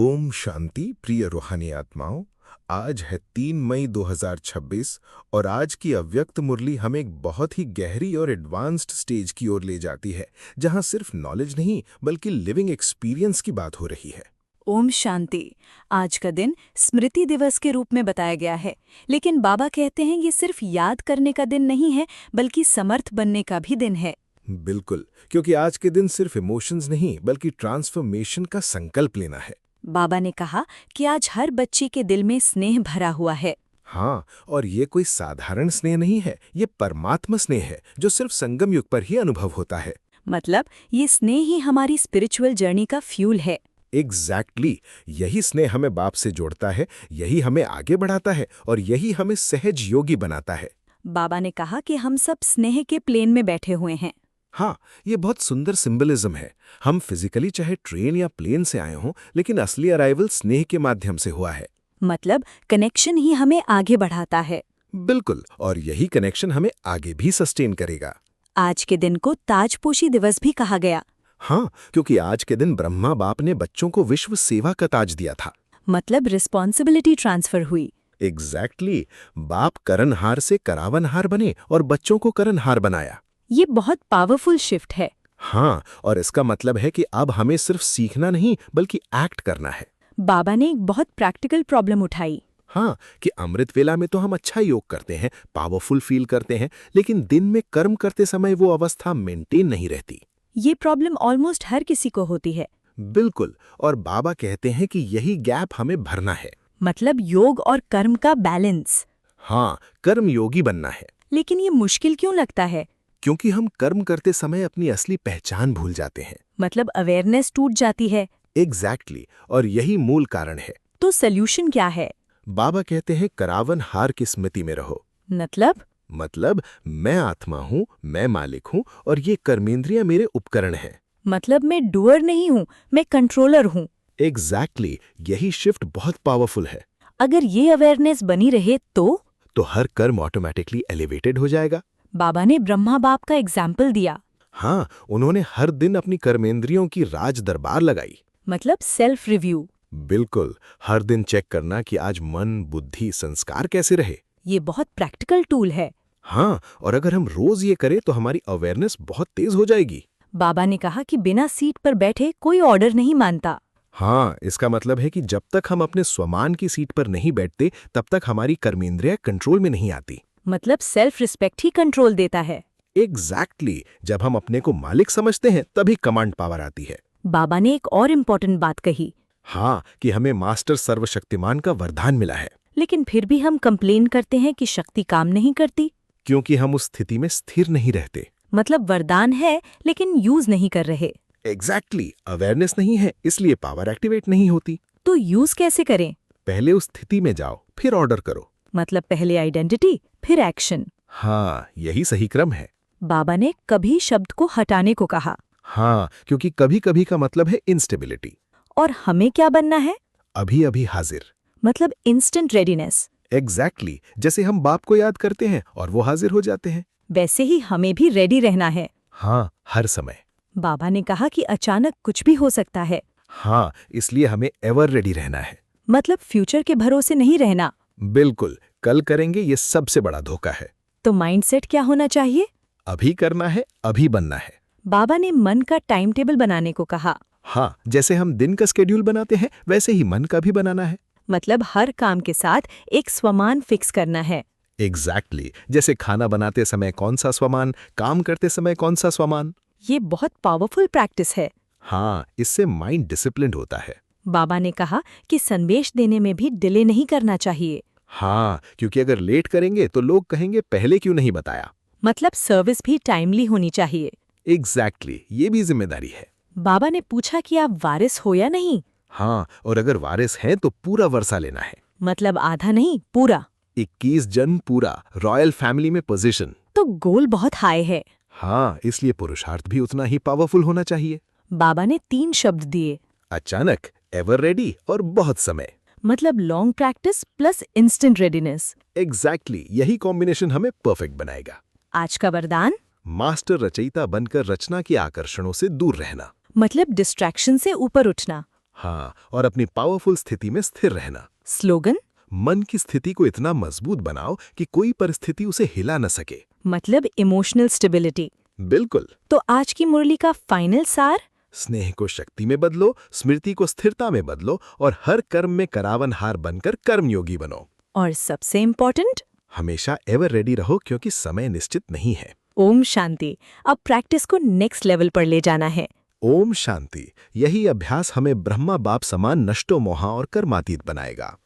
ओम शांति प्रिय रूहानी आत्माओं। आज है 3 मई 2026 और आज की अव्यक्त मुरली हमें एक बहुत ही गहरी और एडवांस्ड स्टेज की ओर ले जाती है, जहां सिर्फ नॉलेज नहीं बल्कि लिविंग एक्सपीरियंस की बात हो रही है। ओम शांति। आज का दिन स्मृति दिवस के रूप में बताया गया है, लेकिन बाबा कहते हैं ये सिर्फ याद करने का दिन नहीं है बल्कि समर्थ बनने का भी दिन है। बिल्कुल, क्योंकि आज के दिन सिर्फ इमोशंस नहीं बल्कि ट्रांसफॉर्मेशन का संकल्प लेना है। बाबा ने कहा कि आज हर बच्चे के दिल में स्नेह भरा हुआ है। हाँ, और ये कोई साधारण स्नेह नहीं है, ये परमात्मा स्नेह है जो सिर्फ संगम युग पर ही अनुभव होता है। मतलब ये स्नेह ही हमारी स्पिरिचुअल जर्नी का फ्यूल है। एग्जैक्टली यही स्नेह हमें बाप से जोड़ता है, यही हमें आगे बढ़ाता है और यही हमें सहज योगी बनाता है। बाबा ने कहा कि हम सब स्नेह के प्लेन में बैठे हुए हैं। हाँ, ये बहुत सुंदर सिंबलिज्म है। हम फिजिकली चाहे ट्रेन या प्लेन से आए हों, लेकिन असली अराइवल स्नेह के माध्यम से हुआ है। मतलब कनेक्शन ही हमें आगे बढ़ाता है। बिल्कुल, और यही कनेक्शन हमें आगे भी सस्टेन करेगा। आज के दिन को ताजपोशी दिवस भी कहा गया। हाँ, क्योंकि आज के दिन ब्रह्मा बाप ने बच्चों को विश्व सेवा का ताज दिया था। मतलब रिस्पॉन्सिबिलिटी ट्रांसफर हुई। एग्जैक्टली बाप करनहार से करावनहार बने और बच्चों को करनहार बनाया। ये बहुत पावरफुल शिफ्ट है। हाँ, और इसका मतलब है कि अब हमें सिर्फ सीखना नहीं बल्कि एक्ट करना है। बाबा ने एक बहुत प्रैक्टिकल प्रॉब्लम उठाई। हाँ, कि अमृत वेला में तो हम अच्छा योग करते हैं, पावरफुल फील करते हैं, लेकिन दिन में कर्म करते समय वो अवस्था मेंटेन नहीं रहती। ये प्रॉब्लम ऑलमोस्ट हर किसी को होती है। बिल्कुल, और बाबा कहते हैं कि यही गैप हमें भरना है। मतलब योग और कर्म का बैलेंस। हाँ, कर्म योगी बनना है। लेकिन ये मुश्किल क्यों लगता है? क्योंकि हम कर्म करते समय अपनी असली पहचान भूल जाते हैं। मतलब अवेयरनेस टूट जाती है। एग्जैक्टली, और यही मूल कारण है। तो सल्यूशन क्या है? बाबा कहते हैं करावन हार की स्मृति में रहो। मतलब मैं आत्मा हूँ, मैं मालिक हूँ और ये कर्मेंद्रियां मेरे उपकरण हैं। मतलब मैं डूअर नहीं हूँ, मैं कंट्रोलर हूँ। एग्जैक्टली यही शिफ्ट बहुत पावरफुल है। अगर ये अवेयरनेस बनी रहे तो हर कर्म ऑटोमेटिकली एलिवेटेड हो जाएगा। बाबा ने ब्रह्मा बाप का एग्जाम्पल दिया। हाँ, उन्होंने हर दिन अपनी कर्मेंद्रियों की राज दरबार लगाई। मतलब सेल्फ रिव्यू। बिल्कुल, हर दिन चेक करना कि आज मन, बुद्धि, संस्कार कैसे रहे। ये बहुत प्रैक्टिकल टूल है। हाँ, और अगर हम रोज ये करें तो हमारी अवेयरनेस बहुत तेज हो जाएगी। बाबा ने कहा कि बिना सीट पर बैठे कोई ऑर्डर नहीं मानता। हाँ, इसका मतलब है कि जब तक हम अपने स्वमान की सीट पर नहीं बैठते तब तक हमारी कर्मेंद्रियां कंट्रोल में नहीं आती। मतलब सेल्फ रिस्पेक्ट ही कंट्रोल देता है। एग्जैक्टली जब हम अपने को मालिक समझते हैं तभी कमांड पावर आती है। बाबा ने एक और इम्पोर्टेंट बात कही। हाँ, कि हमें मास्टर सर्वशक्तिमान का वरदान मिला है। लेकिन फिर भी हम कंप्लेन करते हैं कि शक्ति काम नहीं करती। क्योंकि हम उस स्थिति में स्थिर नहीं रहते। मतलब वरदान है लेकिन यूज नहीं कर रहे। एग्जैक्टली अवेयरनेस नहीं है, इसलिए पावर एक्टिवेट नहीं होती। तो यूज कैसे करें? पहले उस स्थिति में जाओ, फिर ऑर्डर करो। मतलब पहले आइडेंटिटी फिर एक्शन। हाँ, यही सही क्रम है। बाबा ने कभी शब्द को हटाने को कहा। हाँ, क्योंकि कभी कभी का मतलब है इंस्टेबिलिटी। और हमें क्या बनना है? अभी अभी हाजिर। मतलब इंस्टेंट रेडीनेस। एग्जैक्टली जैसे हम बाप को याद करते हैं और वो हाजिर हो जाते हैं, वैसे ही हमें भी रेडी रहना है। हाँ, हर समय। बाबा ने कहा कि अचानक कुछ भी हो सकता है। हाँ, इसलिए हमें एवर रेडी रहना है। मतलब फ्यूचर के भरोसे नहीं रहना। बिल्कुल, कल करेंगे ये सबसे बड़ा धोखा है। तो माइंडसेट क्या होना चाहिए? अभी करना है, अभी बनना है। बाबा ने मन का टाइम टेबल बनाने को कहा। हाँ, जैसे हम दिन का स्केड्यूल बनाते हैं वैसे ही मन का भी बनाना है। मतलब हर काम के साथ एक स्वमान फिक्स करना है। एग्जैक्टली जैसे खाना बनाते समय कौन सा स्वमान, काम करते समय कौन सा स्वमान। ये बहुत पावरफुल प्रैक्टिस है। हाँ, इससे माइंड डिसिप्लिन्ड होता है। बाबा ने कहा कि संदेश देने में भी डिले नहीं करना चाहिए। हाँ, क्योंकि अगर लेट करेंगे तो लोग कहेंगे पहले क्यों नहीं बताया। मतलब सर्विस भी टाइमली होनी चाहिए। एग्जैक्टली ये भी जिम्मेदारी है। बाबा ने पूछा कि आप वारिस हो या नहीं। हाँ, और अगर वारिस हैं तो पूरा वर्षा लेना है। मतलब आधा नहीं, पूरा। 21 जन्म पूरा, रॉयल फैमिली में पोजीशन। तो गोल बहुत हाई है। हाँ, इसलिए पुरुषार्थ भी उतना ही पावरफुल होना चाहिए। बाबा ने 3 शब्द दिए। अचानक, एवर रेडी और बहुत समय। मतलब long practice plus instant readiness. Exactly यही कॉम्बिनेशन हमें परफेक्ट बनाएगा। आज का वरदान, मास्टर रचयिता बनकर रचना के आकर्षणों से दूर रहना। मतलब डिस्ट्रैक्शन से ऊपर उठना। हाँ, और अपनी पावरफुल स्थिति में स्थिर रहना। स्लोगन? मन की स्थिति को इतना मजबूत बनाओ कि कोई परिस्थिति उसे हिला न सके। मतलब इमोशनल स्टेबिलिटी। बिल्कुल। तो आज की मुरली का फाइनल सार? स्नेह को शक्ति में बदलो, स्मृति को स्थिरता में बदलो और हर कर्म में करावनहार बनकर कर्मयोगी बनो। और सबसे इम्पोर्टेंट, हमेशा एवर रेडी रहो क्योंकि समय निश्चित नहीं है। ओम शांति। अब प्रैक्टिस को नेक्स्ट लेवल पर ले जाना है। ओम शांति। यही अभ्यास हमें ब्रह्मा बाप समान नष्टो मोहा और कर्मातीत बनाएगा।